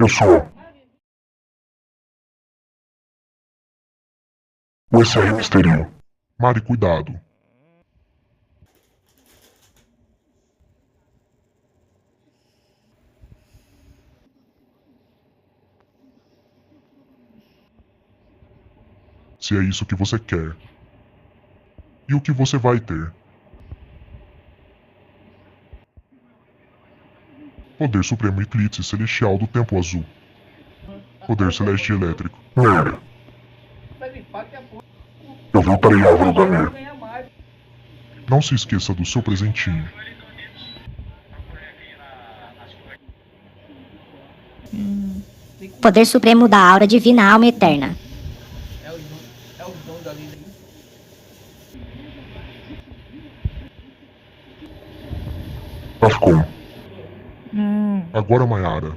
Eu sou o SR Misterio. Mari, cuidado. Se é isso que você quer. E o que você vai ter? Poder Supremo Eclipse Celestial do Tempo Azul. Poder Celeste Elétrico. Merda. Eu voltarei à Árvore da Lei. Não se esqueça do seu presentinho. Poder supremo da aura divina alma eterna. Ascom. Agora, Mayara,